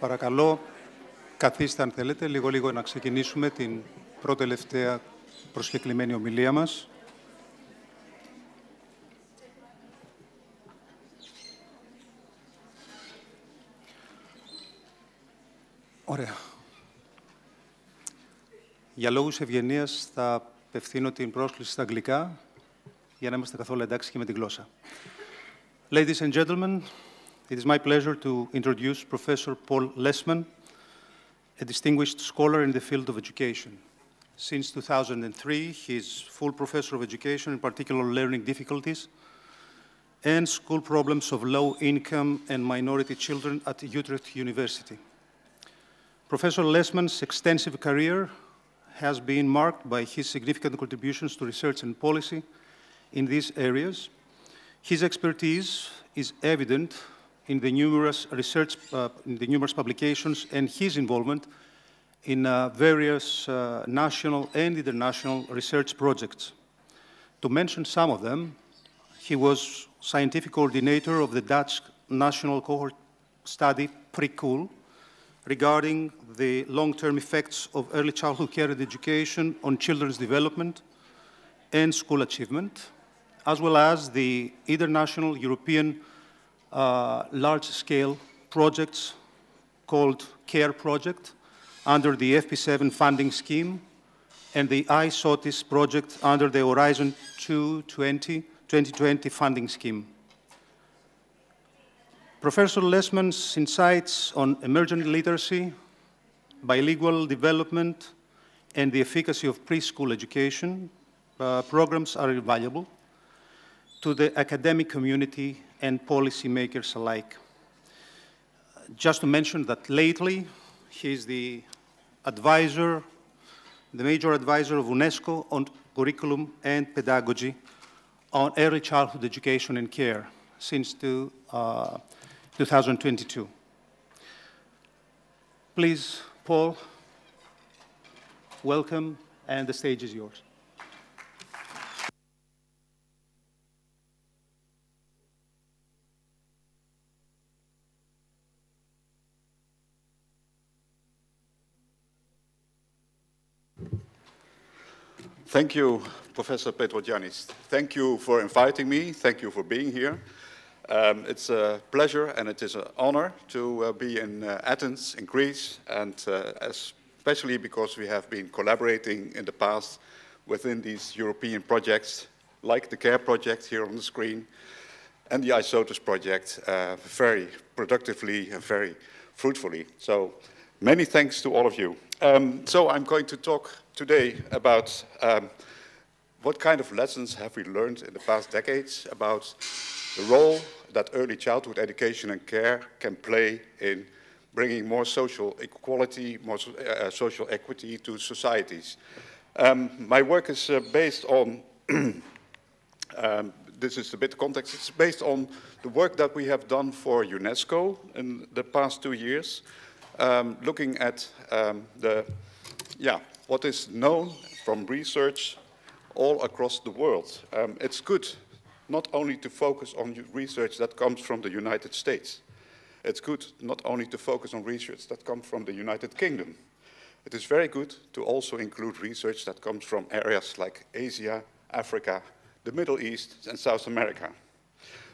Παρακαλώ, καθίστε αν θέλετε, λίγο να ξεκινήσουμε την πρώτη-τελευταία προσκεκλημένη ομιλία μας. Ωραία. Για λόγους ευγενίας θα απευθύνω την πρόσκληση στα αγγλικά, για να είμαστε καθόλου εντάξει και με τη γλώσσα. Ladies and gentlemen, it is my pleasure to introduce Professor Paul Lesseman, a distinguished scholar in the field of education. Since 2003, he is full professor of education, in particular learning difficulties and school problems of low-income and minority children at Utrecht University. Professor Lesseman's extensive career has been marked by his significant contributions to research and policy in these areas. His expertise is evident in the numerous publications and his involvement in various national and international research projects. To mention some of them, he was scientific coordinator of the Dutch national cohort study Pre-Cool regarding the long-term effects of early childhood care and education on children's development and school achievement, as well as the international European large-scale projects called CARE project under the FP7 funding scheme and the iSotis project under the Horizon 2020 funding scheme. Professor Lesseman's insights on emergent literacy, bilingual development, and the efficacy of preschool education programs are invaluable to the academic community and policymakers alike. Just to mention that lately, he is the major advisor of UNESCO on curriculum and pedagogy on early childhood education and care since 2022. Please, Paul, welcome, and the stage is yours. Thank you, Professor Petrogiannis. Thank you for inviting me. Thank you for being here. It's a pleasure and it is an honor to be in Athens, in Greece, and especially because we have been collaborating in the past within these European projects, like the CARE project here on the screen, and the iSotis project, very productively and very fruitfully. So many thanks to all of you. So I'm going to talk today about what kind of lessons have we learned in the past decades about the role that early childhood education and care can play in bringing more social equality, more social equity to societies. My work is based on, this is a bit context, it's based on the work that we have done for UNESCO in the past 2 years, looking at what is known from research all across the world. It's good not only to focus on research that comes from the United States. It's good not only to focus on research that comes from the United Kingdom. It is very good to also include research that comes from areas like Asia, Africa, the Middle East, and South America.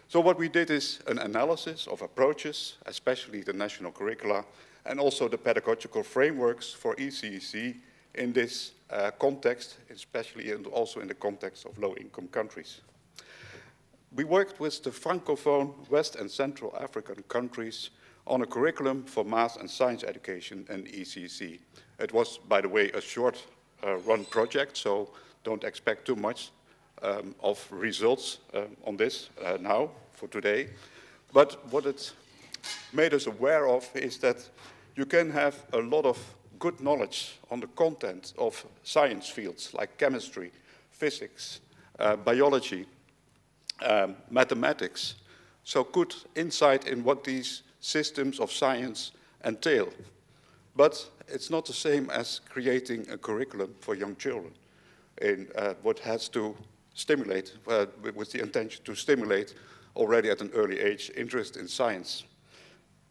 So what we did is an analysis of approaches, especially the national curricula, and also the pedagogical frameworks for ECEC in this context, especially and also in the context of low-income countries. We worked with the Francophone West and Central African countries on a curriculum for math and science education in ECEC. It was, by the way, a short-run project, so don't expect too much of results on this now, for today. But what it made us aware of is that you can have a lot of good knowledge on the content of science fields like chemistry, physics, biology, mathematics. So good insight in what these systems of science entail. But it's not the same as creating a curriculum for young children in what has to stimulate, with the intention to stimulate already at an early age interest in science.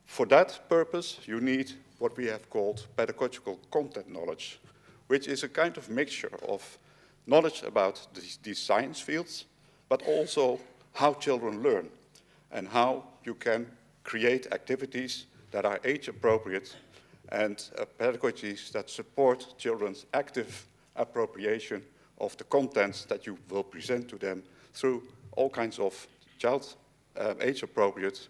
For that purpose, you need what we have called pedagogical content knowledge, which is a kind of mixture of knowledge about these science fields, but also how children learn and how you can create activities that are age-appropriate and pedagogies that support children's active appropriation of the contents that you will present to them through all kinds of age-appropriate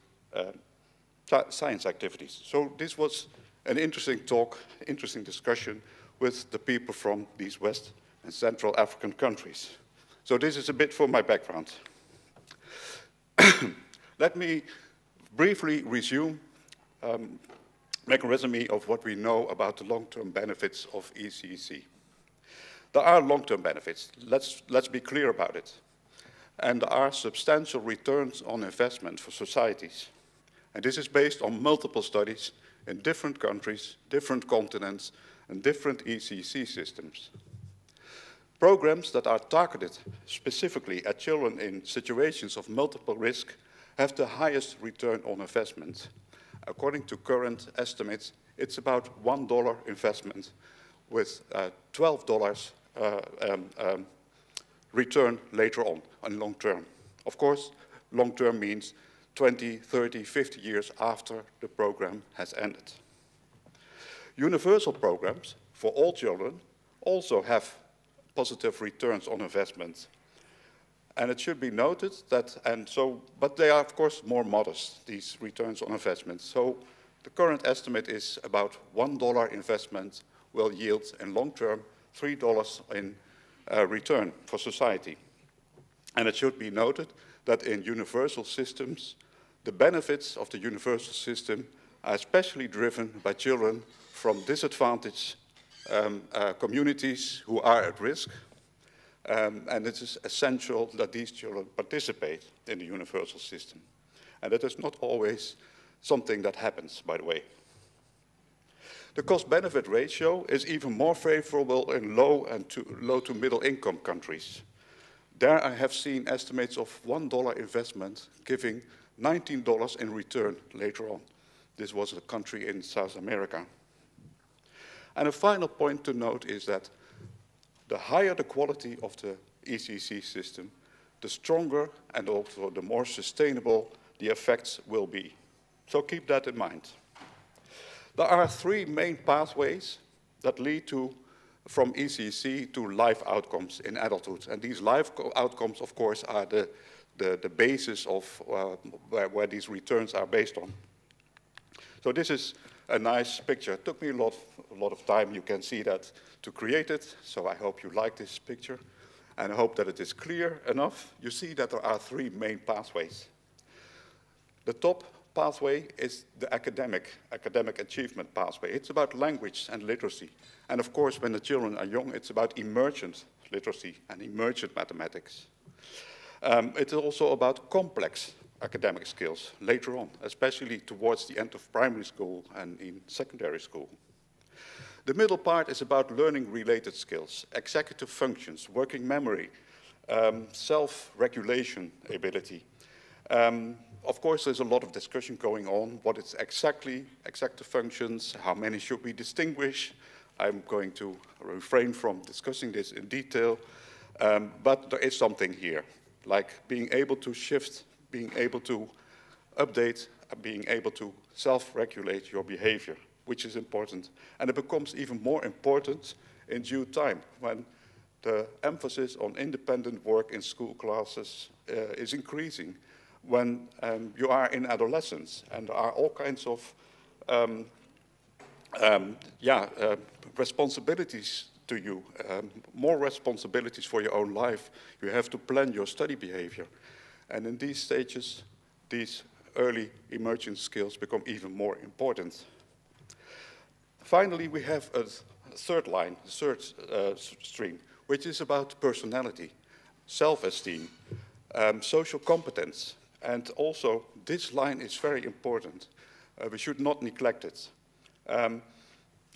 science activities. So this was an interesting talk, interesting discussion with the people from these West and Central African countries. So this is a bit for my background. Let me briefly resume, make a resume of what we know about the long-term benefits of ECC. There are long-term benefits, let's be clear about it. And there are substantial returns on investment for societies. And this is based on multiple studies in different countries, different continents, and different ECC systems. Programs that are targeted specifically at children in situations of multiple risk have the highest return on investment. According to current estimates, it's about $1 investment with $12 return later on long term. Of course, long term means 20, 30, 50 years after the program has ended. Universal programs for all children also have positive returns on investment. And it should be noted that, but they are of course more modest, these returns on investment. So the current estimate is about $1 investment will yield in long term $3 in return for society. And it should be noted that in universal systems, the benefits of the universal system are especially driven by children from disadvantaged communities who are at risk, and it is essential that these children participate in the universal system. And that is not always something that happens, by the way. The cost-benefit ratio is even more favorable in low to middle income countries. There I have seen estimates of $1 investment giving $19 in return later on. This was a country in South America. And a final point to note is that the higher the quality of the ECC system, the stronger and also the more sustainable the effects will be. So keep that in mind. There are three main pathways that lead from ECC to life outcomes in adulthood. And these life outcomes, of course, are the basis of where these returns are based on. So this is a nice picture. It took me a lot of time, you can see that, to create it. So I hope you like this picture. And I hope that it is clear enough. You see that there are three main pathways. The top pathway is the academic achievement pathway. It's about language and literacy. And of course, when the children are young, it's about emergent literacy and emergent mathematics. It's also about complex academic skills later on, especially towards the end of primary school and in secondary school. The middle part is about learning-related skills, executive functions, working memory, self-regulation ability. Of course, there's a lot of discussion going on. What is exactly executive functions? How many should we distinguish? I'm going to refrain from discussing this in detail, but there is something here, like being able to shift, being able to update, being able to self-regulate your behavior, which is important. And it becomes even more important in due time when the emphasis on independent work in school classes is increasing, when you are in adolescence and there are all kinds of responsibilities to you, more responsibilities for your own life. You have to plan your study behavior. And in these stages, these early emergent skills become even more important. Finally, we have a third line, third stream, which is about personality, self-esteem, social competence. And also, this line is very important. We should not neglect it.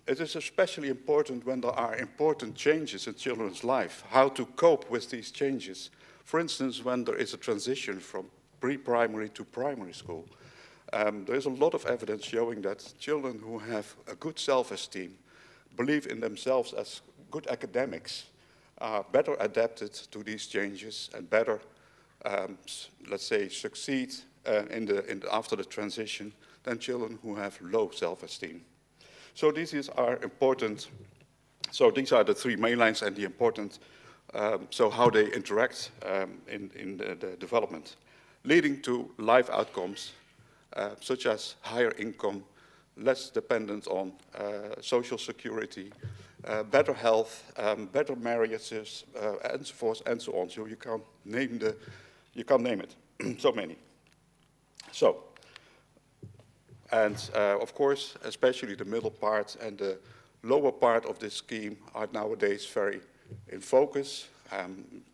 It is especially important when there are important changes in children's life, how to cope with these changes. For instance, when there is a transition from pre-primary to primary school, There is a lot of evidence showing that children who have a good self-esteem, believe in themselves as good academics, are better adapted to these changes and better, let's say, succeed after the transition than children who have low self-esteem. So these are important. So these are the three main lines and the important, so how they interact in the development, leading to life outcomes such as higher income, less dependent on social security, better health, better marriages, and so forth and so on. So you can't name it. So many. So, and of course, especially the middle part and the lower part of this scheme are nowadays very in focus,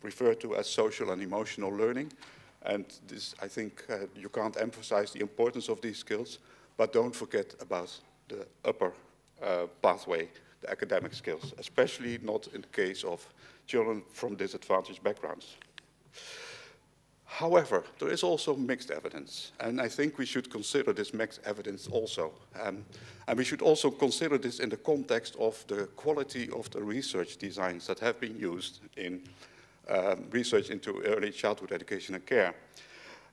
referred to as social and emotional learning. And this, I think, you can't emphasize the importance of these skills, but don't forget about the upper pathway, the academic skills, especially not in the case of children from disadvantaged backgrounds. However, there is also mixed evidence, and I think we should consider this mixed evidence also. And we should also consider this in the context of the quality of the research designs that have been used in research into early childhood education and care.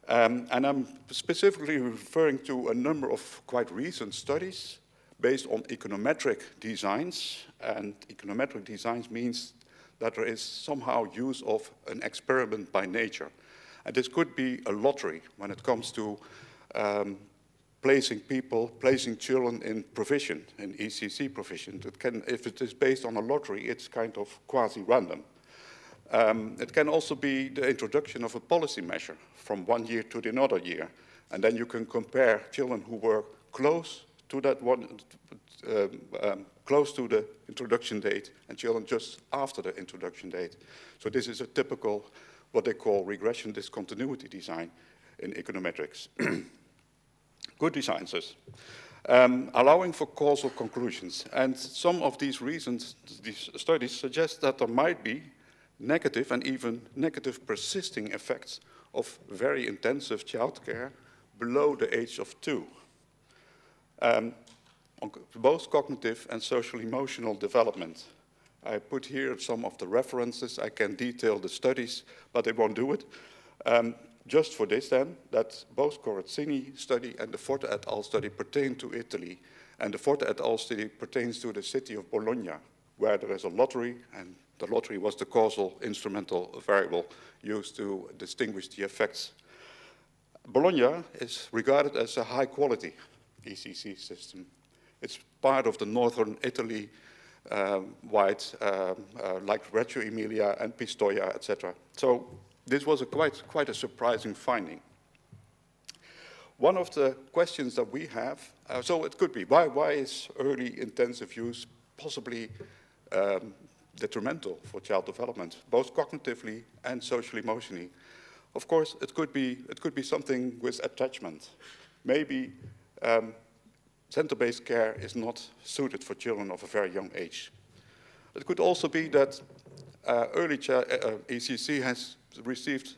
And I'm specifically referring to a number of quite recent studies based on econometric designs, and econometric designs means that there is somehow use of an experiment by nature. And this could be a lottery when it comes to placing children in provision, in ECC provision. If it is based on a lottery, it's kind of quasi-random. It can also be the introduction of a policy measure from one year to another year. And then you can compare children who were close to that one, close to the introduction date and children just after the introduction date. So this is a typical, what they call regression discontinuity design in econometrics. Good designs, allowing for causal conclusions. And some of these reasons, these studies suggest that there might be negative and even negative persisting effects of very intensive childcare below the age of 2. On both cognitive and social-emotional development. I put here some of the references. I can detail the studies, but I won't do it. Just for this then, that both Corazzini study and the Forte et al. Study pertain to Italy, and the Forte et al. Study pertains to the city of Bologna, where there is a lottery, and the lottery was the causal instrumental variable used to distinguish the effects. Bologna is regarded as a high-quality ECC system. It's part of the northern Italy wide, like Reggio Emilia and Pistoia, etc. So this was quite a surprising finding. One of the questions that we have, so it could be, why is early intensive use possibly detrimental for child development, both cognitively and socially emotionally? Of course, it could be something with attachment. Maybe center-based care is not suited for children of a very young age. It could also be that early ECC has received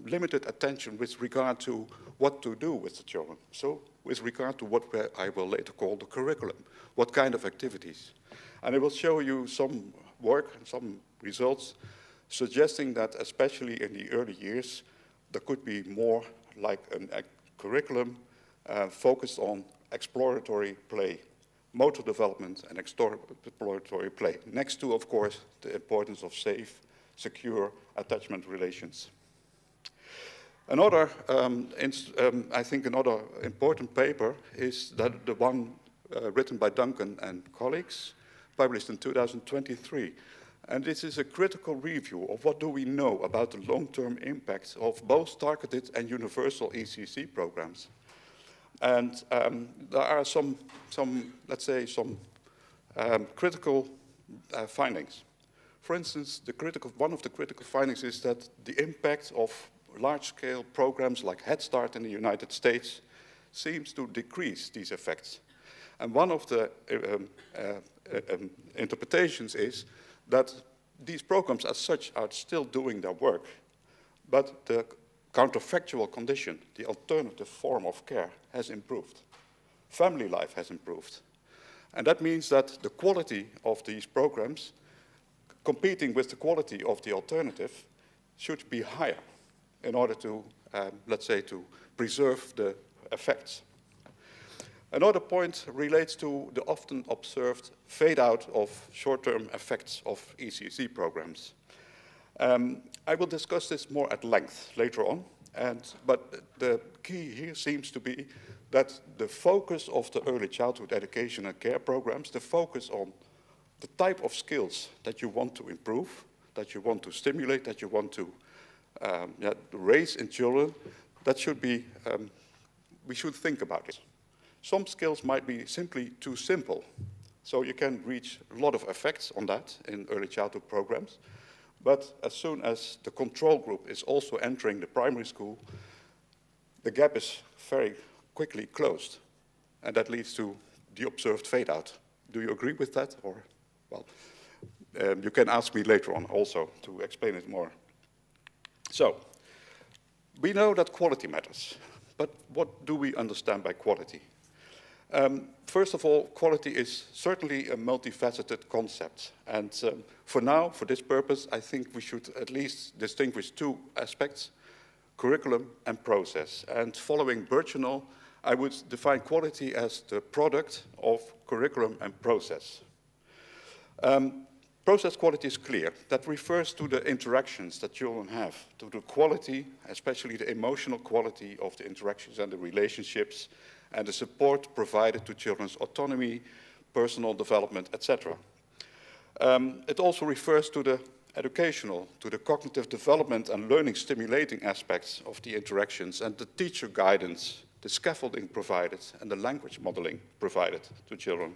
limited attention with regard to what to do with the children. So with regard to what I will later call the curriculum, what kind of activities. And I will show you some work and some results suggesting that especially in the early years, there could be more like a curriculum focused on exploratory play, motor development and exploratory play, next to, of course, the importance of safe, secure attachment relations. Another, I think another important paper is that the one written by Duncan and colleagues, published in 2023. And this is a critical review of what do we know about the long-term impacts of both targeted and universal ECC programs. And there are some let's say, some critical findings. For instance, one of the critical findings is that the impact of large-scale programs like Head Start in the United States seems to decrease these effects. And one of the interpretations is that these programs as such are still doing their work, but the counterfactual condition, the alternative form of care, has improved. Family life has improved. And that means that the quality of these programs, competing with the quality of the alternative, should be higher in order to, let's say, to preserve the effects. Another point relates to the often observed fade-out of short-term effects of ECC programs. I will discuss this more at length later on, but the key here seems to be that the focus of the early childhood education and care programs, the focus on the type of skills that you want to improve, that you want to stimulate, that you want to raise in children, that should be, we should think about it. Some skills might be simply too simple, so you can reach a lot of effects on that in early childhood programs. But as soon as the control group is also entering the primary school, the gap is very quickly closed, and that leads to the observed fade-out. Do you agree with that? Or, well, you can ask me later on also to explain it more. So, we know that quality matters, but what do we understand by quality? First of all, quality is certainly a multifaceted concept. And for now, for this purpose, I think we should at least distinguish two aspects, curriculum and process. And following Birchenall, I would define quality as the product of curriculum and process. Process quality is clear. That refers to the interactions that children have, to the quality, especially the emotional quality of the interactions and the relationships, and the support provided to children's autonomy, personal development, etc. It also refers to the educational, to the cognitive development and learning stimulating aspects of the interactions and the teacher guidance, the scaffolding provided, and the language modeling provided to children.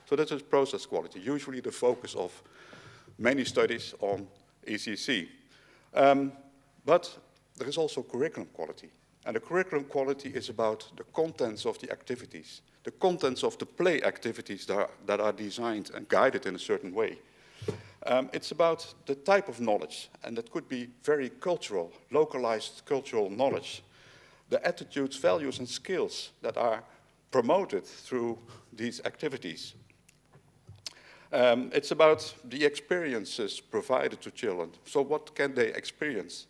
So that is process quality, usually the focus of many studies on ECC. But there is also curriculum quality. And the curriculum quality is about the contents of the activities, the contents of the play activities that are designed and guided in a certain way. It's about the type of knowledge, and that could be very cultural, localized cultural knowledge, the attitudes, values, and skills that are promoted through these activities. It's about the experiences provided to children. So what can they experience?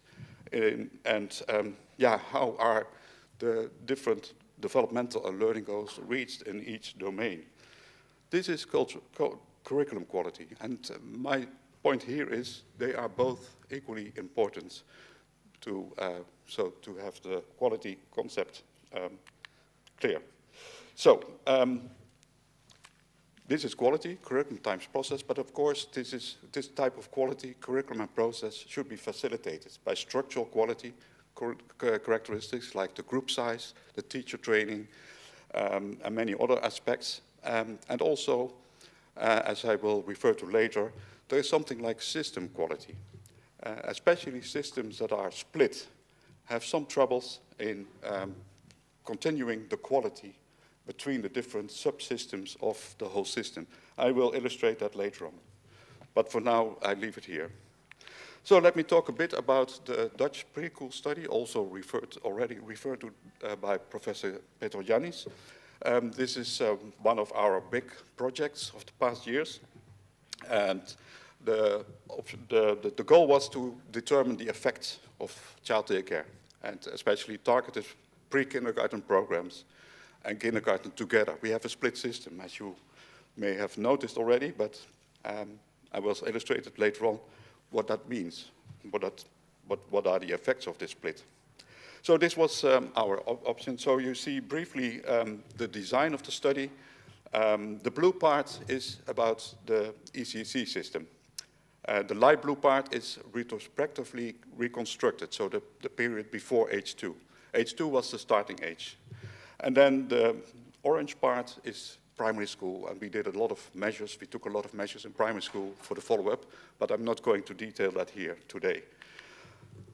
How are the different developmental and learning goals reached in each domain? This is curriculum quality, and my point here is they are both equally important to have the quality concept clear. So, this is quality, curriculum times process, but of course this type of quality, curriculum and process, should be facilitated by structural quality characteristics like the group size, the teacher training, and many other aspects. And also, as I will refer to later, there is something like system quality. Especially systems that are split have some troubles in continuing the quality between the different subsystems of the whole system. I will illustrate that later on. But for now, I leave it here. So let me talk a bit about the Dutch preschool study, also already referred to by Professor Peter Jannis. This is one of our big projects of the past years. And the goal was to determine the effects of child daycare, and especially targeted pre-kindergarten programs and kindergarten together. We have a split system, as you may have noticed already, but I will illustrate it later on what that means, what are the effects of this split. So this was our option. So you see briefly the design of the study. The blue part is about the ECC system. The light blue part is retrospectively reconstructed, so the period before age 2. Age 2 was the starting age. And then the orange part is primary school, and we did a lot of measures. We took a lot of measures in primary school for the follow-up, but I'm not going to detail that here today.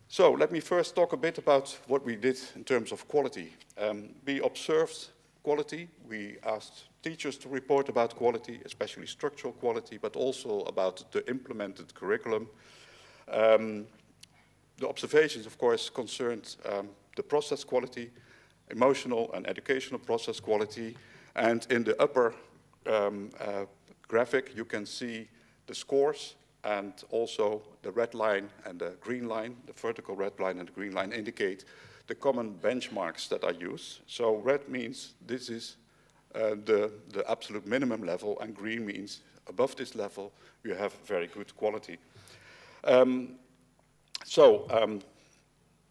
So let me first talk a bit about what we did in terms of quality. We observed quality. We asked teachers to report about quality, especially structural quality, but also about the implemented curriculum. The observations, of course, concerned the process quality, emotional and educational process quality, and in the upper graphic, you can see the scores, and also the red line and the green line, the vertical red line and the green line indicate the common benchmarks that are used. So red means this is the absolute minimum level, and green means above this level you have very good quality.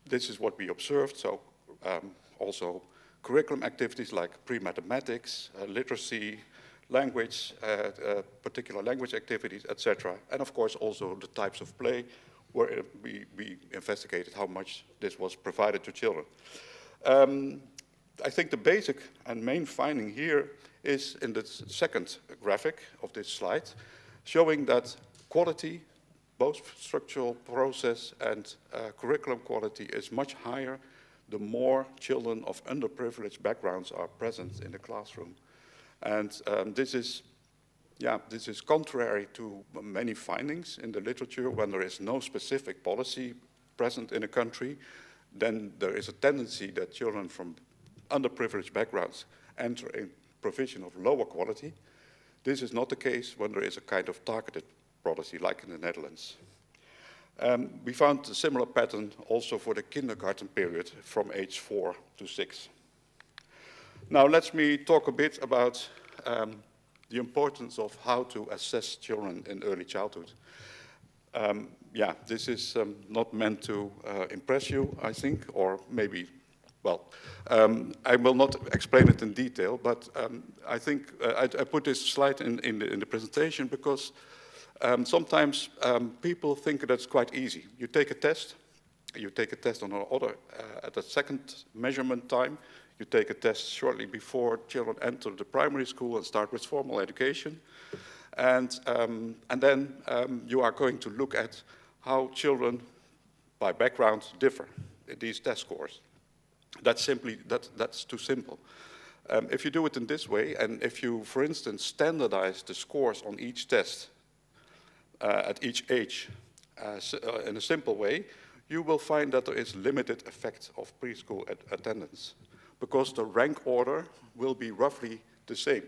This is what we observed. So also curriculum activities like pre-mathematics, literacy, language, particular language activities, etc. And of course also the types of play where we investigated how much this was provided to children. I think the basic and main finding here is in the second graphic of this slide, showing that quality, both structural process and curriculum quality, is much higher the more children of underprivileged backgrounds are present in the classroom. And this is contrary to many findings in the literature. When there is no specific policy present in a country, then there is a tendency that children from underprivileged backgrounds enter a provision of lower quality. This is not the case when there is a kind of targeted policy like in the Netherlands. We found a similar pattern also for the kindergarten period from age 4 to 6. Now let me talk a bit about the importance of how to assess children in early childhood. This is not meant to impress you, I think, or maybe, well, I will not explain it in detail, but I think I put this slide in the presentation because sometimes people think that's quite easy. You take a test on an order at the second measurement time. You take a test shortly before children enter the primary school and start with formal education. And then you are going to look at how children by background differ in these test scores. That's too simple. If you do it in this way, and if you, for instance, standardize the scores on each test at each age in a simple way, you will find that there is limited effect of preschool attendance, because the rank order will be roughly the same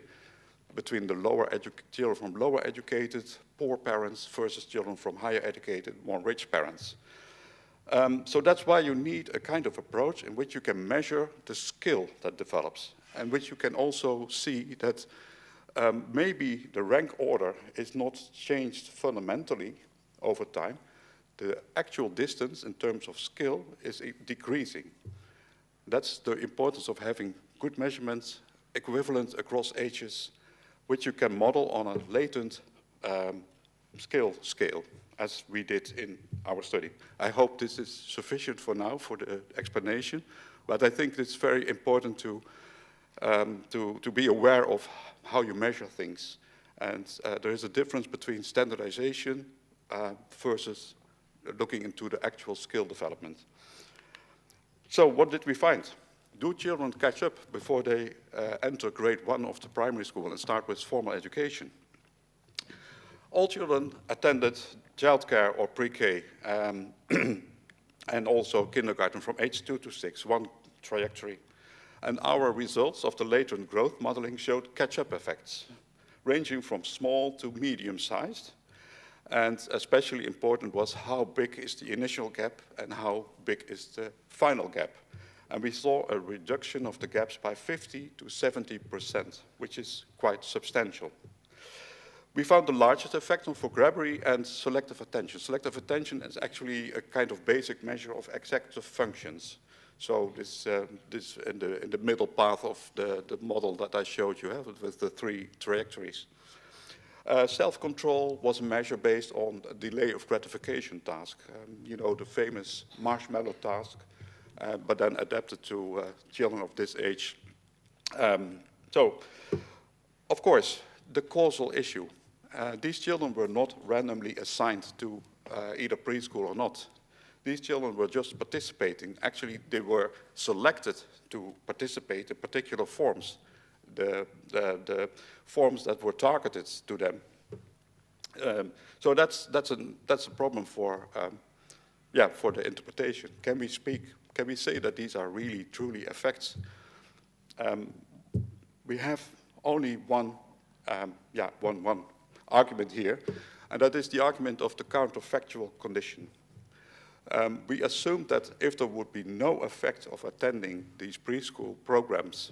between the children from lower educated, poor parents versus children from higher educated, more rich parents. So that's why you need a kind of approach in which you can measure the skill that develops, and which you can also see that maybe the rank order is not changed fundamentally over time. The actual distance in terms of skill is decreasing. That's the importance of having good measurements, equivalent across ages, which you can model on a latent scale, as we did in our study. I hope this is sufficient for now for the explanation, but I think it's very important to be aware of how you measure things. And there is a difference between standardization versus looking into the actual skill development. So what did we find? Do children catch up before they enter grade 1 of the primary school and start with formal education? All children attended childcare or pre-K and also kindergarten from age 2 to 6, one trajectory. And our results of the latent growth modeling showed catch-up effects, ranging from small to medium-sized. And especially important was how big is the initial gap and how big is the final gap. And we saw a reduction of the gaps by 50 to 70%, which is quite substantial. We found the largest effect on vocabulary and selective attention. Selective attention is actually a kind of basic measure of executive functions. So this in the middle path of the model that I showed you with the 3 trajectories. Self-control was a measure based on a delay of gratification task. You know, the famous marshmallow task, but then adapted to children of this age. So, of course, the causal issue. These children were not randomly assigned to either preschool or not. These children were just participating. Actually, they were selected to participate in particular forms, the forms that were targeted to them. So that's a problem for yeah, for the interpretation. Can we say that these are really, truly effects? We have only one argument here, and that is the argument of the counterfactual condition. We assumed that if there would be no effect of attending these preschool programs,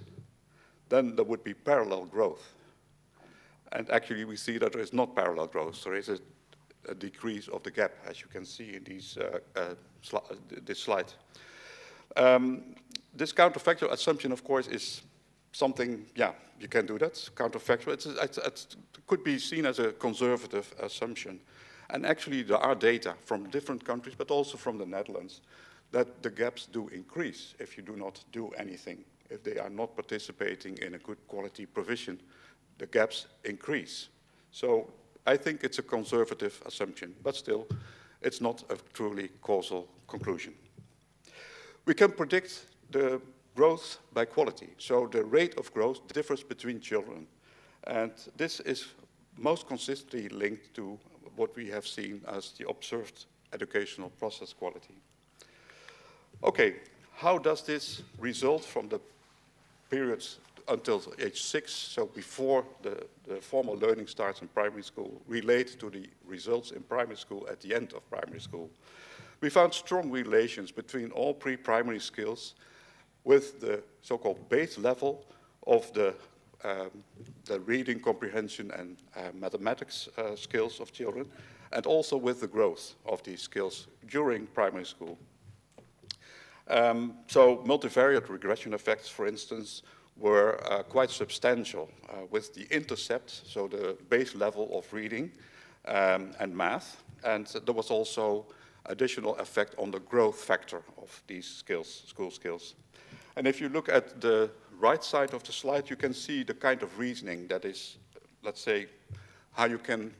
then there would be parallel growth. And actually, we see that there is not parallel growth. There is a decrease of the gap, as you can see in these, this slide. This counterfactual assumption, of course, is something, yeah, you can do that, counterfactual. It could be seen as a conservative assumption. And actually, there are data from different countries, but also from the Netherlands, that the gaps do increase if you do not do anything. If they are not participating in a good quality provision, the gaps increase. So I think it's a conservative assumption, but still, it's not a truly causal conclusion. We can predict the growth by quality. So the rate of growth differs between children. And this is most consistently linked to what we have seen as the observed educational process quality. Okay, how does this result from the periods until age 6, so before the formal learning starts in primary school, relate to the results in primary school at the end of primary school? We found strong relations between all pre-primary skills with the so-called base level of the reading comprehension and mathematics skills of children, and also with the growth of these skills during primary school. So multivariate regression effects, for instance, were quite substantial with the intercept, so the base level of reading and math, and there was also additional effect on the growth factor of these skills, school skills. And if you look at the right side of the slide, you can see the kind of reasoning that is, let's say, how you can,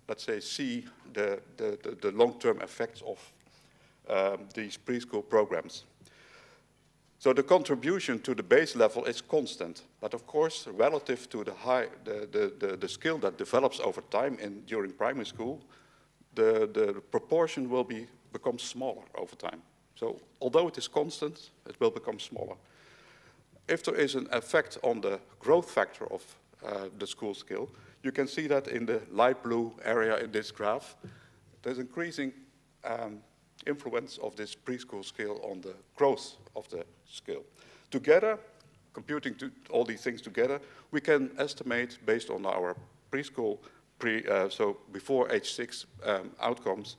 let's say, see the long-term effects of these preschool programs. So the contribution to the base level is constant, but of course, relative to the skill that develops over time during primary school, the proportion will become smaller over time. So although it is constant, it will become smaller. If there is an effect on the growth factor of the school skill, you can see that in the light blue area in this graph, there's increasing influence of this preschool skill on the growth of the skill. Together, computing all these things together, we can estimate based on our preschool, so before age 6 outcomes,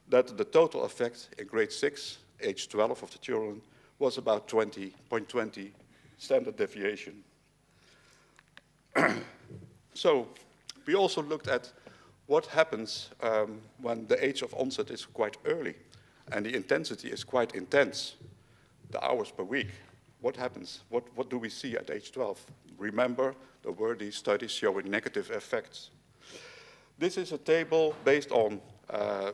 that the total effect in grade 6, age 12 of the children, was about 0.20 standard deviation. So we also looked at what happens when the age of onset is quite early and the intensity is quite intense, the hours per week. What happens? What do we see at age 12? Remember, there were these studies showing negative effects. This is a table based on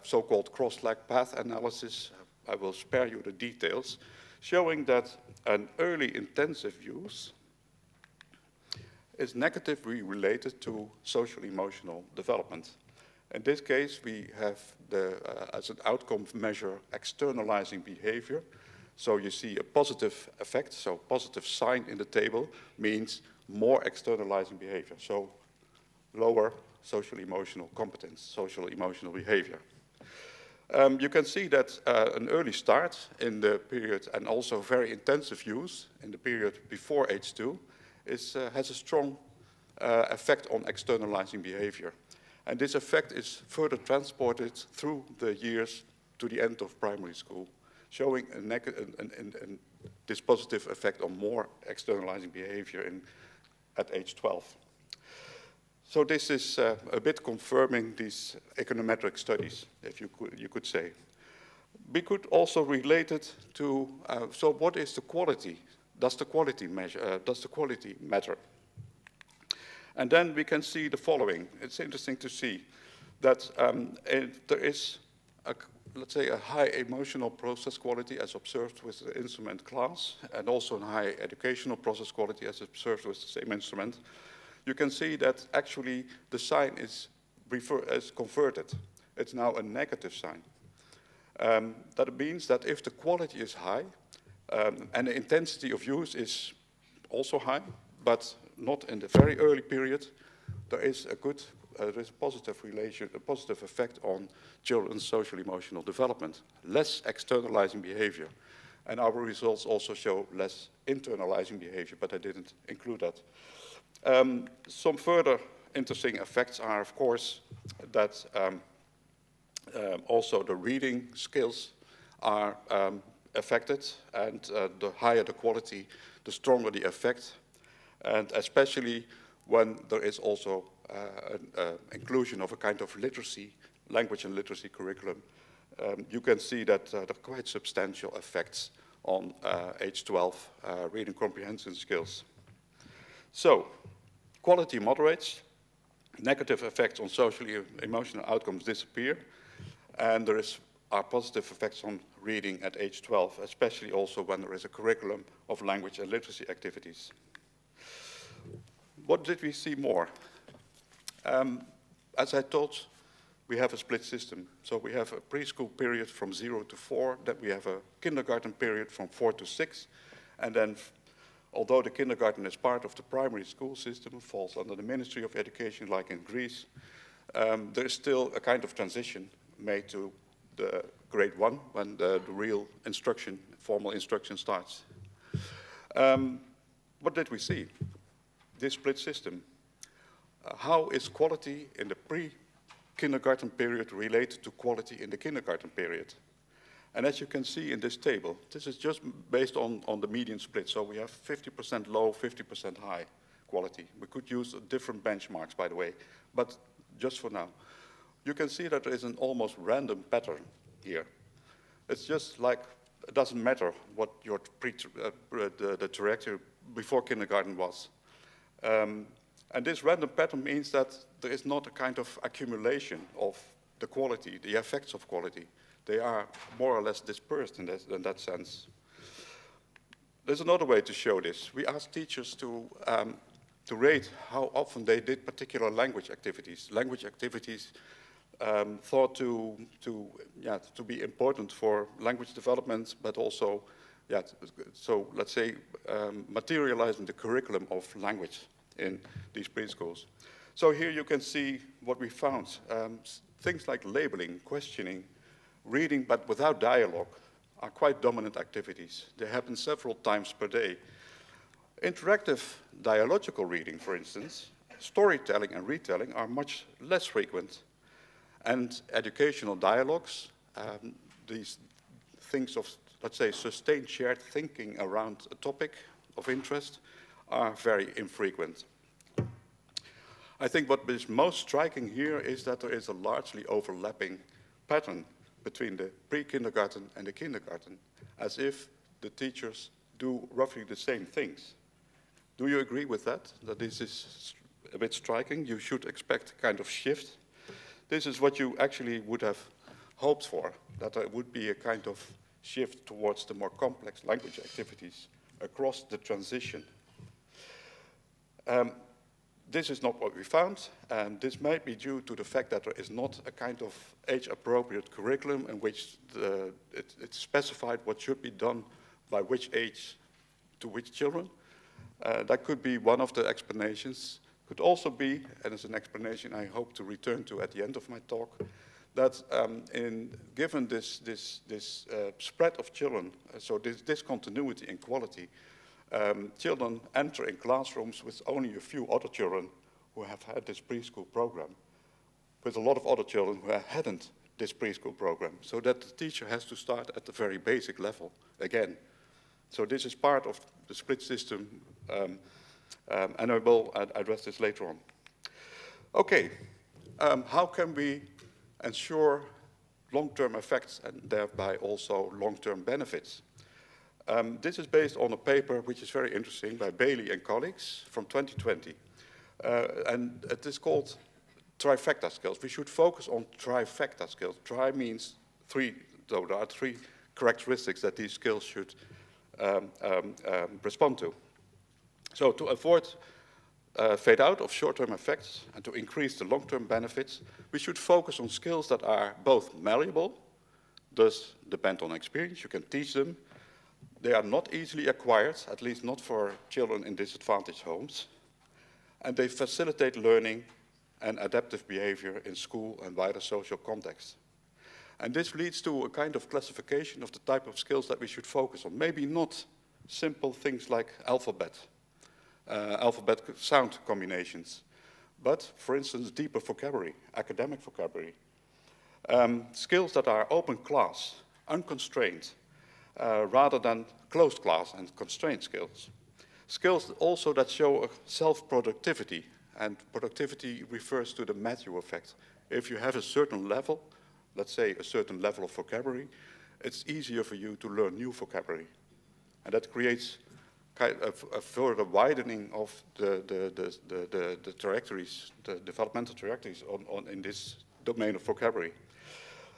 so-called cross-lag path analysis. I will spare you the details, showing that an early intensive use is negatively related to social-emotional development. In this case, we have as an outcome measure externalizing behavior. So you see a positive effect, so positive sign in the table means more externalizing behavior, so lower social-emotional competence, social-emotional behavior. You can see that an early start in the period and also very intensive use in the period before age 2 has a strong effect on externalizing behavior. And this effect is further transported through the years to the end of primary school, showing this positive effect on more externalizing behavior at age 12. So this is a bit confirming these econometric studies, if you could say. We could also relate it to, so what is the quality? Does the quality matter? And then we can see the following. It's interesting to see that there is, let's say, a high emotional process quality as observed with the instrument class, and also a high educational process quality as observed with the same instrument. You can see that actually the sign is converted. It's now a negative sign. That means that if the quality is high, and the intensity of use is also high, but not in the very early period, there is a positive relation, a positive effect on children's social emotional development, less externalizing behavior. And our results also show less internalizing behavior, but I didn't include that. Some further interesting effects are, of course, that also the reading skills are affected, and the higher the quality, the stronger the effect, and especially when there is also an inclusion of a kind of literacy, language and literacy curriculum. You can see that there are quite substantial effects on age 12 reading comprehension skills. So, quality moderates, negative effects on socially emotional outcomes disappear, and there are positive effects on reading at age 12, especially also when there is a curriculum of language and literacy activities. What did we see more? As I told, we have a split system. So we have a preschool period from 0 to 4, then we have a kindergarten period from 4 to 6, and then, although the kindergarten is part of the primary school system, it falls under the Ministry of Education, like in Greece, there is still a kind of transition made to the grade 1, when the real instruction, formal instruction starts. What did we see? This split system. How is quality in the pre-kindergarten period related to quality in the kindergarten period? And as you can see in this table, this is just based on the median split. So we have 50% low, 50% high quality. We could use different benchmarks, by the way, but just for now. You can see that there is an almost random pattern here. It's just like, it doesn't matter what your the trajectory before kindergarten was. And this random pattern means that there is not a kind of accumulation of the quality, the effects of quality. They are more or less dispersed in that sense. There's another way to show this. We asked teachers to rate how often they did particular language activities. Language activities thought to be important for language development, but also, so let's say, materializing the curriculum of language in these preschools. So here you can see what we found. Things like labeling, questioning, reading but without dialogue are quite dominant activities. They happen several times per day. Interactive dialogical reading, for instance, storytelling and retelling are much less frequent. And educational dialogues, these things of, let's say, sustained shared thinking around a topic of interest are very infrequent. I think what is most striking here is that there is a largely overlapping pattern between the pre-kindergarten and the kindergarten, as if the teachers do roughly the same things. Do you agree with that, that this is a bit striking? You should expect a kind of shift. This is what you actually would have hoped for, that there would be a kind of shift towards the more complex language activities across the transition. This is not what we found, and this might be due to the fact that there is not a kind of age-appropriate curriculum in which it's specified what should be done by which age to which children. That could be one of the explanations. Could also be, and it's an explanation I hope to return to at the end of my talk, that given this spread of children, so this discontinuity in quality, children enter in classrooms with only a few other children who have had this preschool program, with a lot of other children who hadn't this preschool program, so that the teacher has to start at the very basic level again. So this is part of the split system, and I will address this later on. Okay, how can we ensure long-term effects and thereby also long-term benefits? This is based on a paper which is very interesting by Bailey and colleagues from 2020. And it is called trifecta skills. We should focus on trifecta skills. Tri means three, so there are three characteristics that these skills should respond to. So to avoid fade out of short-term effects and to increase the long-term benefits, we should focus on skills that are both malleable, does depend on experience. You can teach them. They are not easily acquired, at least not for children in disadvantaged homes. And they facilitate learning and adaptive behavior in school and wider social context. And this leads to a kind of classification of the type of skills that we should focus on. Maybe not simple things like alphabet sound combinations, but, for instance, deeper vocabulary, academic vocabulary. Skills that are open class, unconstrained, rather than closed class and constrained skills. Skills also that show self-productivity, and productivity refers to the Matthew effect. If you have a certain level, let's say a certain level of vocabulary, it's easier for you to learn new vocabulary. And that creates kind of a further widening of the trajectories, the developmental trajectories in this domain of vocabulary.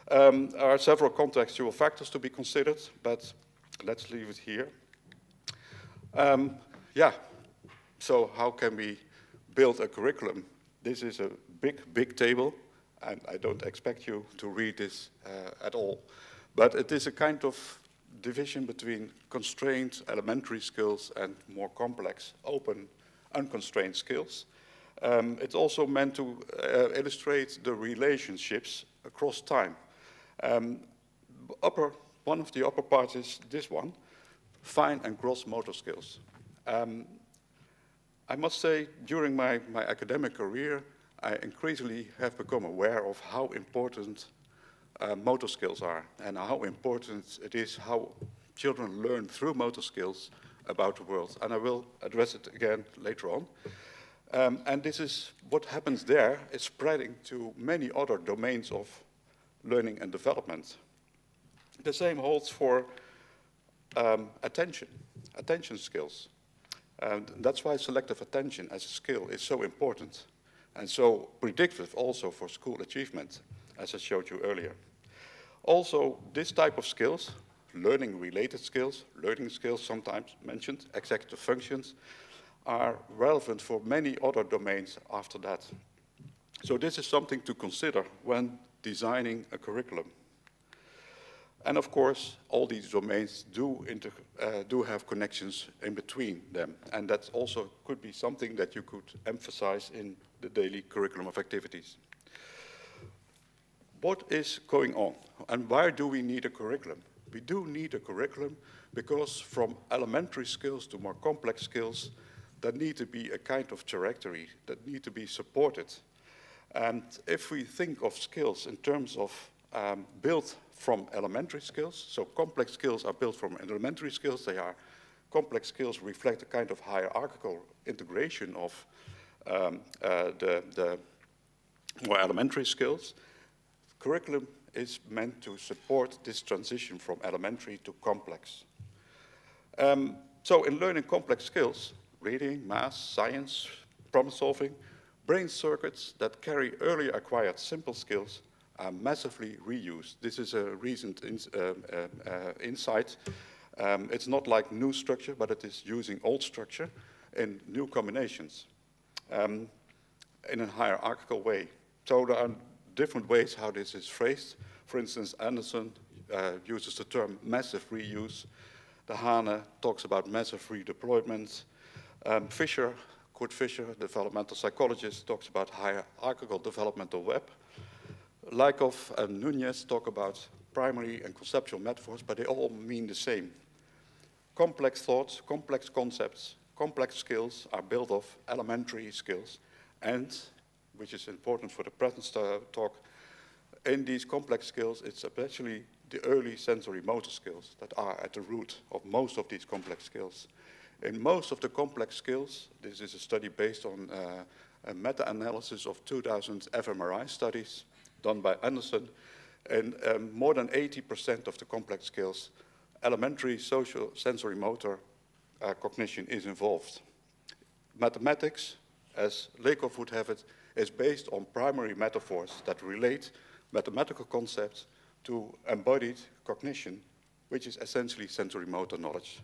There are several contextual factors to be considered, but let's leave it here. Yeah, so how can we build a curriculum? This is a big table, and I don't expect you to read this at all. But it is a kind of division between constrained elementary skills and more complex, open, unconstrained skills. It's also meant to illustrate the relationships across time. One of the upper parts is this one, fine and gross motor skills. I must say, during my academic career, I increasingly have become aware of how important motor skills are, and how important it is how children learn through motor skills about the world. And I will address it again later on. And this is what happens there is spreading to many other domains of learning and development. The same holds for attention skills. And that's why selective attention as a skill is so important and so predictive also for school achievement, as I showed you earlier. Also, this type of skills, learning-related skills, learning skills sometimes mentioned, executive functions, are relevant for many other domains after that. So this is something to consider when designing a curriculum. And of course, all these domains do have connections in between them. And that also could be something that you could emphasize in the daily curriculum of activities. What is going on? And why do we need a curriculum? We do need a curriculum because from elementary skills to more complex skills, there need to be a kind of trajectory that need to be supported. And if we think of skills in terms of built from elementary skills, so complex skills are built from elementary skills, complex skills reflect a kind of hierarchical integration of the more elementary skills. Curriculum is meant to support this transition from elementary to complex. So in learning complex skills, reading, math, science, problem solving, brain circuits that carry earlier acquired simple skills are massively reused. This is a recent insight. It's not like new structure, but it is using old structure in new combinations in a hierarchical way. So there are different ways how this is phrased. For instance, Anderson uses the term massive reuse. De Hane talks about massive redeployment. Kurt Fischer, developmental psychologist, talks about hierarchical developmental web. Lykov and Nunez talk about primary and conceptual metaphors, but they all mean the same. Complex thoughts, complex concepts, complex skills are built of elementary skills, and, which is important for the present talk, in these complex skills, it's especially the early sensory motor skills that are at the root of most of these complex skills. In most of the complex skills, this is a study based on a meta-analysis of 2,000 fMRI studies done by Anderson, and more than 80% of the complex skills, elementary social sensory motor cognition is involved. Mathematics, as Lykov would have it, is based on primary metaphors that relate mathematical concepts to embodied cognition, which is essentially sensory motor knowledge.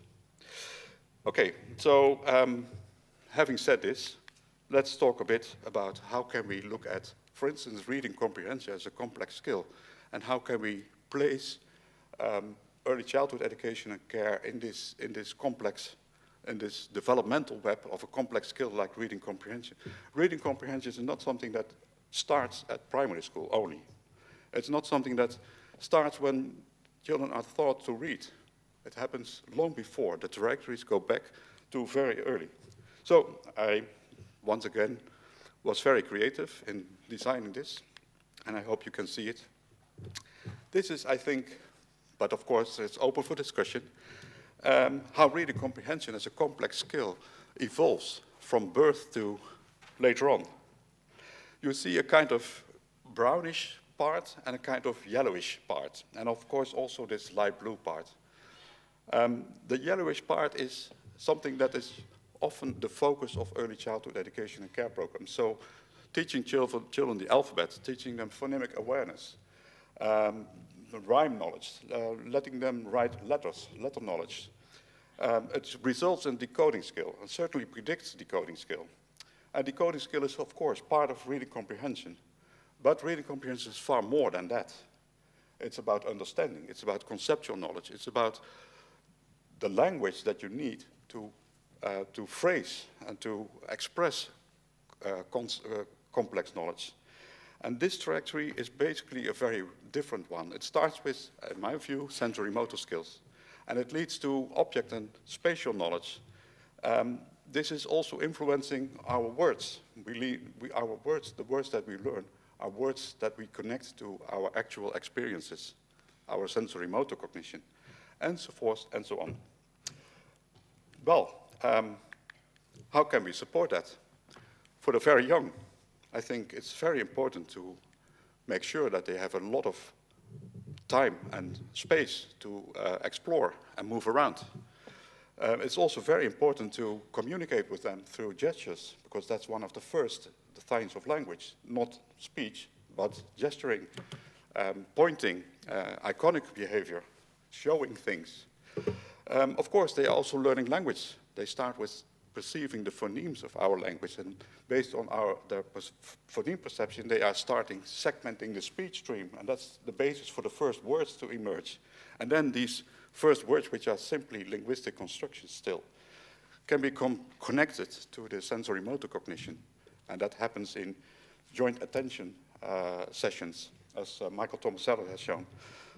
Okay, so having said this, let's talk a bit about how can we look at, for instance, reading comprehension as a complex skill, and how can we place early childhood education and care in this developmental web of a complex skill like reading comprehension. Reading comprehension is not something that starts at primary school only. It's not something that starts when children are taught to read. It happens long before. The trajectories go back to very early. So I, once again, was very creative in designing this, and I hope you can see it. This is, I think, but of course it's open for discussion, how reading comprehension as a complex skill evolves from birth to later on. You see a kind of brownish part and a kind of yellowish part, and of course also this light blue part. The yellowish part is something that is often the focus of early childhood education and care programs. So teaching children the alphabet, teaching them phonemic awareness, rhyme knowledge, letting them write letters, letter knowledge. It results in decoding skill, and certainly predicts decoding skill. And decoding skill is, of course, part of reading comprehension. But reading comprehension is far more than that. It's about understanding. It's about conceptual knowledge. It's about the language that you need to phrase and to express complex knowledge. And this trajectory is basically a very different one. It starts with, in my view, sensory motor skills. And it leads to object and spatial knowledge. This is also influencing our words. Our words, the words that we learn, are words that we connect to our actual experiences, our sensory motor cognition, and so forth and so on. Well, how can we support that? For the very young, I think it's very important to make sure that they have a lot of time and space to explore and move around. It's also very important to communicate with them through gestures, because that's one of the first signs of language, not speech, but gesturing, pointing, iconic behavior, showing things. Of course, they are also learning language. They start with perceiving the phonemes of our language, and based on their phoneme perception, they are starting segmenting the speech stream, and that's the basis for the first words to emerge. And then these first words, which are simply linguistic constructions still, can become connected to the sensory motor cognition, and that happens in joint attention sessions, as Michael Tomasello has shown.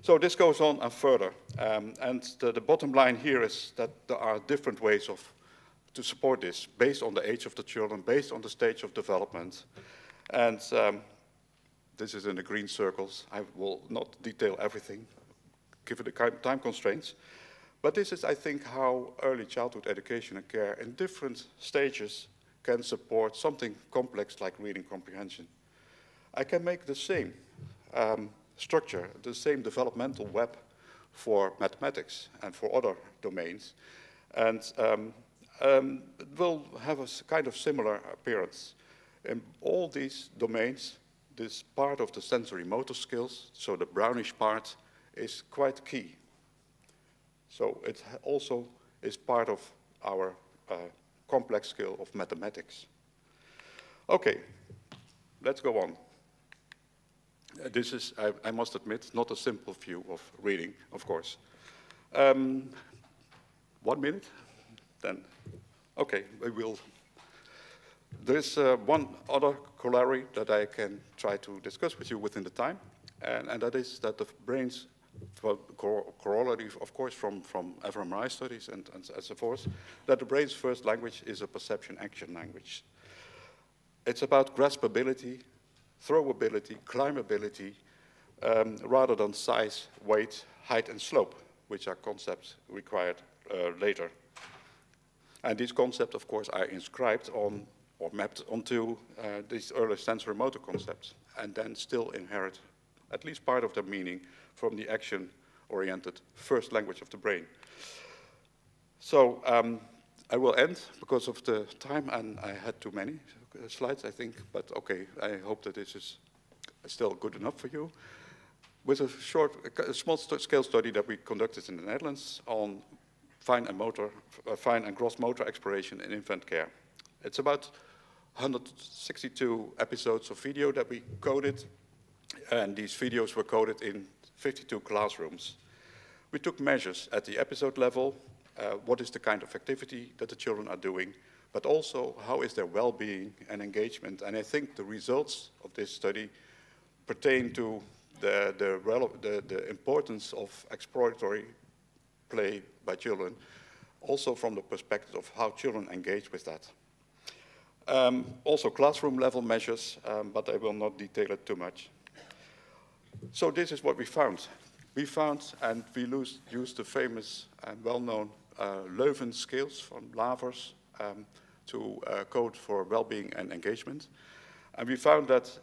So this goes on and further, and the bottom line here is that there are different ways to support this, based on the age of the children, based on the stage of development. And this is in the green circles. I will not detail everything, given the time constraints. But this is, I think, how early childhood education and care in different stages can support something complex like reading comprehension. I can make the same structure, the same developmental web for mathematics and for other domains. And it will have a kind of similar appearance. In all these domains, this part of the sensory motor skills, so the brownish part, is quite key. So it also is part of our complex skill of mathematics. Okay, let's go on. This is, I must admit, not a simple view of reading, of course. 1 minute? Then, okay, we will. There's one other corollary that I can try to discuss with you within the time, and that is that the brain's corollary, of course, from fMRI studies and so forth, that the brain's first language is a perception-action language. It's about graspability, throwability, climbability, rather than size, weight, height, and slope, which are concepts required later. And these concepts, of course, are inscribed on or mapped onto these early sensory motor concepts, and then still inherit at least part of their meaning from the action-oriented first language of the brain. So I will end because of the time, and I had too many slides, I think, but okay, I hope that this is still good enough for you. With a small-scale study that we conducted in the Netherlands on fine and gross motor exploration in infant care. It's about 162 episodes of video that we coded, and these videos were coded in 52 classrooms. We took measures at the episode level, what is the kind of activity that the children are doing, but also how is their well-being and engagement. And I think the results of this study pertain to the importance of exploratory play by children, also from the perspective of how children engage with that. Also classroom level measures, but I will not detail it too much. So this is what we found. We found, and we used the famous and well-known Leuven scales from Lavers to code for well-being and engagement. And we found that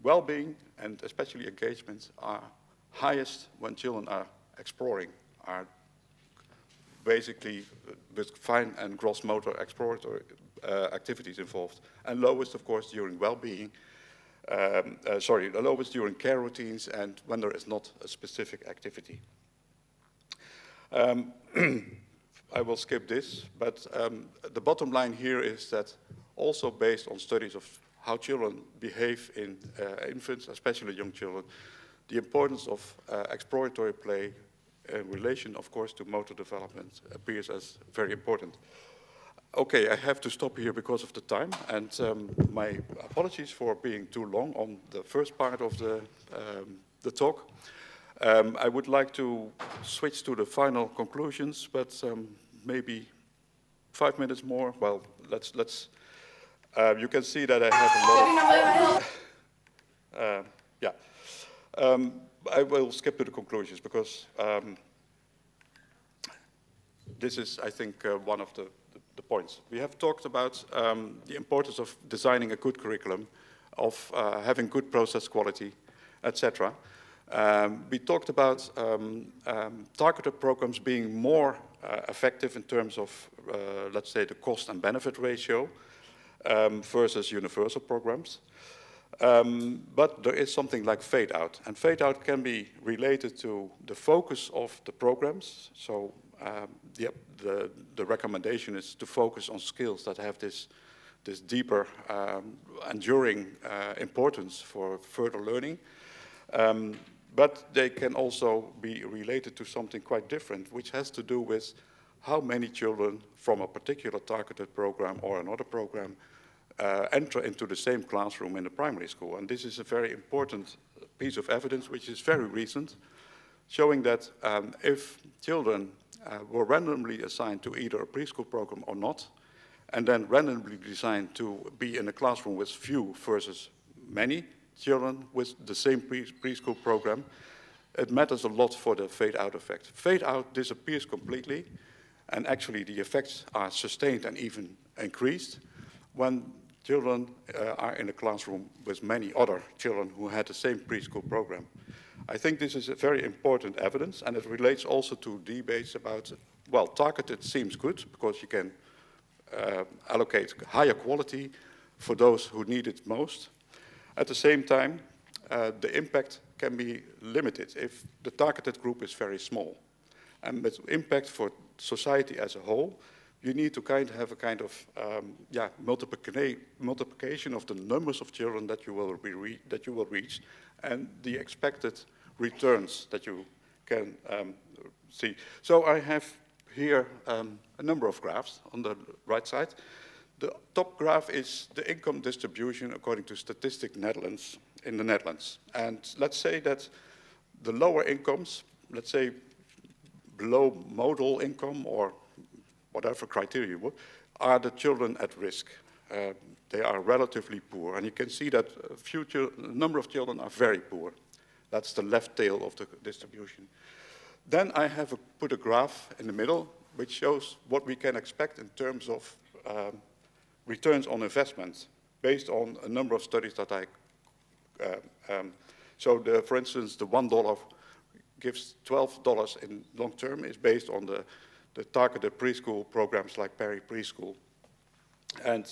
well-being and especially engagement are highest when children are exploring, are basically with fine and gross motor exploratory activities involved, and lowest, of course, during well-being. The lowest during care routines and when there is not a specific activity. I will skip this, but the bottom line here is that also based on studies of how children behave in infants, especially young children, the importance of exploratory play in relation, of course, to motor development appears as very important. Okay, I have to stop here because of the time, and my apologies for being too long on the first part of the talk. I would like to switch to the final conclusions, but maybe 5 minutes more. Well, let's. You can see that I have a lot of. I will skip to the conclusions because this is, I think, one of the points. We have talked about the importance of designing a good curriculum, of having good process quality, etc. We talked about targeted programs being more effective in terms of, let's say, the cost and benefit ratio versus universal programs. But there is something like fade out, and fade out can be related to the focus of the programs. So the recommendation is to focus on skills that have this deeper, enduring importance for further learning. But they can also be related to something quite different, which has to do with how many children from a particular targeted program or another program enter into the same classroom in the primary school. And this is a very important piece of evidence, which is very recent, showing that if children were randomly assigned to either a preschool program or not, and then randomly designed to be in a classroom with few versus many children with the same preschool program, it matters a lot for the fade-out effect. Fade-out disappears completely, and actually the effects are sustained and even increased when children are in a classroom with many other children who had the same preschool program. I think this is a very important evidence, and it relates also to debates about, well, targeted seems good because you can allocate higher quality for those who need it most. At the same time, the impact can be limited if the targeted group is very small. And with impact for society as a whole, you need to have a kind of multiplication of the numbers of children that you will reach, and the expected returns that you can see. So I have here a number of graphs on the right side. The top graph is the income distribution according to Statistics Netherlands in the Netherlands. And let's say that the lower incomes, let's say below modal income or whatever criteria you would, are the children at risk. They are relatively poor. And you can see that a number of children are very poor. That's the left tail of the distribution. Then I have put a graph in the middle which shows what we can expect in terms of returns on investment based on a number of studies that I for instance, the $1 gives $12 in long term is based on the targeted preschool programs like Perry Preschool. And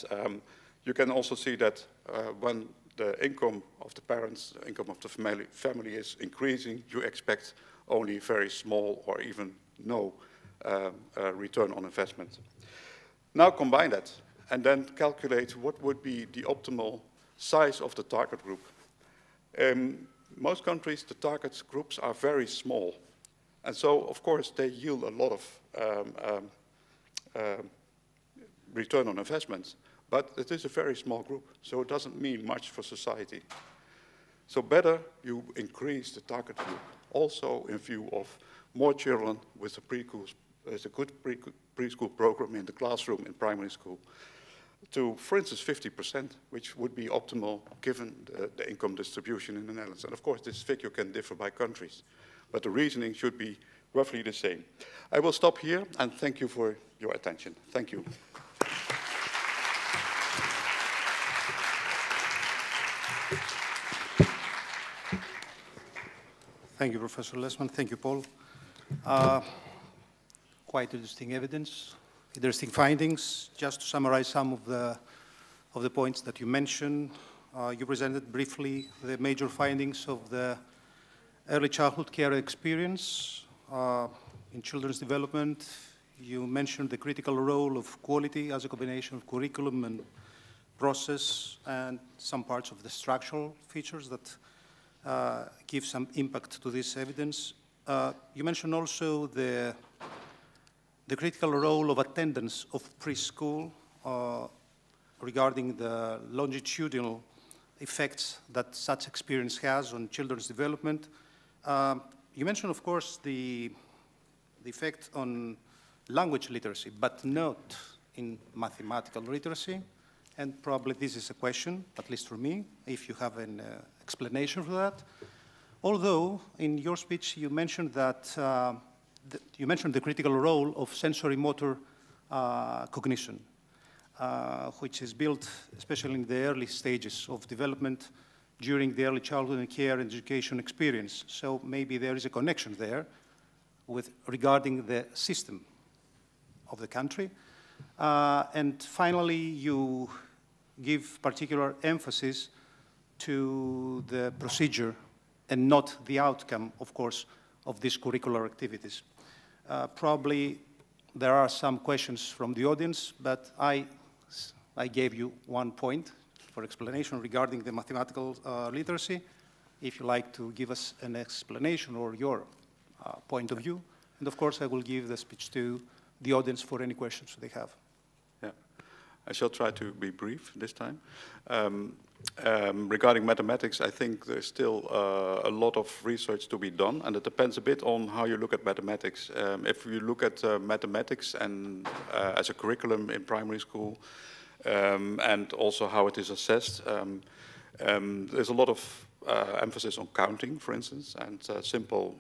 you can also see that when the income of the parents, the income of the family is increasing, you expect only very small or even no return on investment. Now combine that and then calculate what would be the optimal size of the target group. In most countries, the target groups are very small. And so, of course, they yield a lot of return on investments. But it is a very small group, so it doesn't mean much for society. So better you increase the target group, also in view of more children with a good preschool program in the classroom in primary school, to, for instance, 50%, which would be optimal given the income distribution in the Netherlands. And of course, this figure can differ by countries, but the reasoning should be roughly the same. I will stop here, and thank you for your attention. Thank you. Thank you, Professor Lesseman. Thank you, Paul. Quite interesting evidence, interesting findings. Just to summarize some of the points that you mentioned, you presented briefly the major findings of the early childhood care experience in children's development. You mentioned the critical role of quality as a combination of curriculum and process, and some parts of the structural features that give some impact to this evidence. You mentioned also the critical role of attendance of preschool regarding the longitudinal effects that such experience has on children's development. You mentioned, of course, the effect on language literacy, but not in mathematical literacy. And probably this is a question, at least for me, if you have an explanation for that. Although, in your speech, you mentioned that you mentioned the critical role of sensory motor cognition, which is built especially in the early stages of development during the early childhood and care and education experience. So maybe there is a connection there regarding the system of the country. And finally, you give particular emphasis to the procedure and not the outcome, of course, of these curricular activities. Probably there are some questions from the audience, but I gave you 1 point for explanation regarding the mathematical literacy. If you like to give us an explanation or your point of view, and of course I will give the speech to the audience for any questions they have. Yeah, I shall try to be brief this time. Regarding mathematics, I think there's still a lot of research to be done, and it depends a bit on how you look at mathematics. If you look at mathematics and as a curriculum in primary school, and also how it is assessed, there's a lot of emphasis on counting, for instance, and simple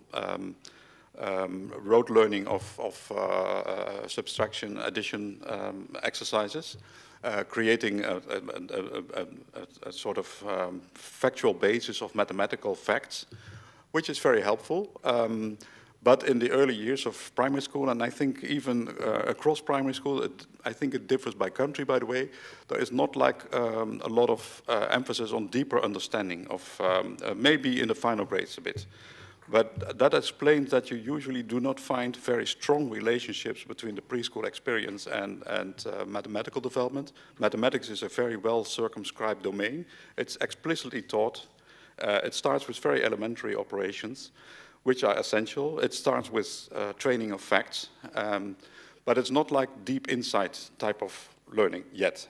rote learning of subtraction, addition exercises, creating a sort of factual basis of mathematical facts, which is very helpful. But in the early years of primary school, and I think even across primary school, I think it differs by country, by the way, there is not like a lot of emphasis on deeper understanding of, maybe in the final grades a bit. But that explains that you usually do not find very strong relationships between the preschool experience and mathematical development. Mathematics is a very well circumscribed domain. It's explicitly taught. It starts with very elementary operations, which are essential. It starts with training of facts, but it's not like deep insight type of learning yet.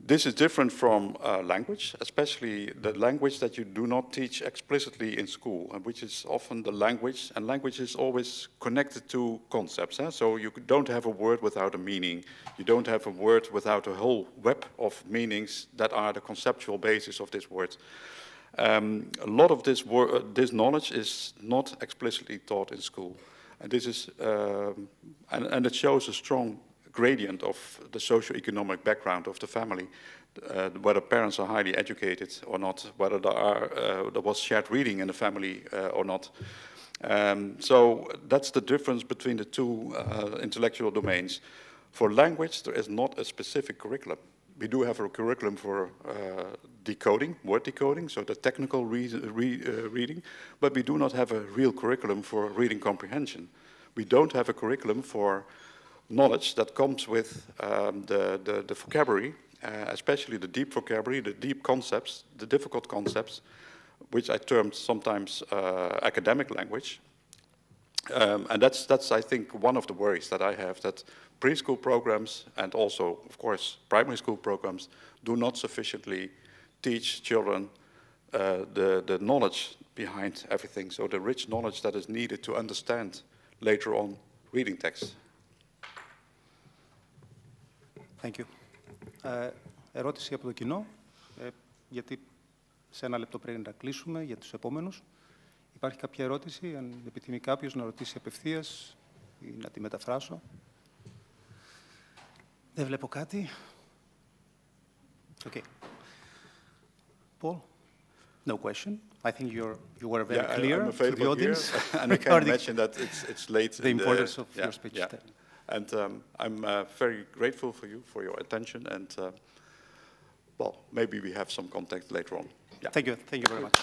This is different from language, especially the language that you do not teach explicitly in school, which is often the language, and language is always connected to concepts. So you don't have a word without a meaning. You don't have a word without a whole web of meanings that are the conceptual basis of this word. A lot of this knowledge is not explicitly taught in school, and this is and it shows a strong gradient of the socio-economic background of the family, whether parents are highly educated or not, whether there was shared reading in the family or not. So that's the difference between the two intellectual domains. For language, there is not a specific curriculum. We do have a curriculum for decoding, word decoding, so the technical reading, but we do not have a real curriculum for reading comprehension. We don't have a curriculum for knowledge that comes with the vocabulary, especially the deep vocabulary, the deep concepts, the difficult concepts, which I termed sometimes academic language, And that's, I think, one of the worries that I have, that preschool programs and also, of course, primary school programs do not sufficiently teach children the knowledge behind everything, so the rich knowledge that is needed to understand later on reading text. Thank you. Ερώτηση από το κοινό, γιατί σε ένα λεπτό πρέπει να κλείσουμε για τους επόμενους. Υπάρχει κάποια ερώτηση, αν επιθυμεί κάποιος να ρωτήσει απευθείας ή να τη μεταφράσω. Δεν βλέπω κάτι. Okay. Paul? No question. I think you were very clear to the audience. And I can imagine that it's late. The importance of your speech. And I'm very grateful for you, for your attention, and well, maybe we have some contact later on. Thank you very much.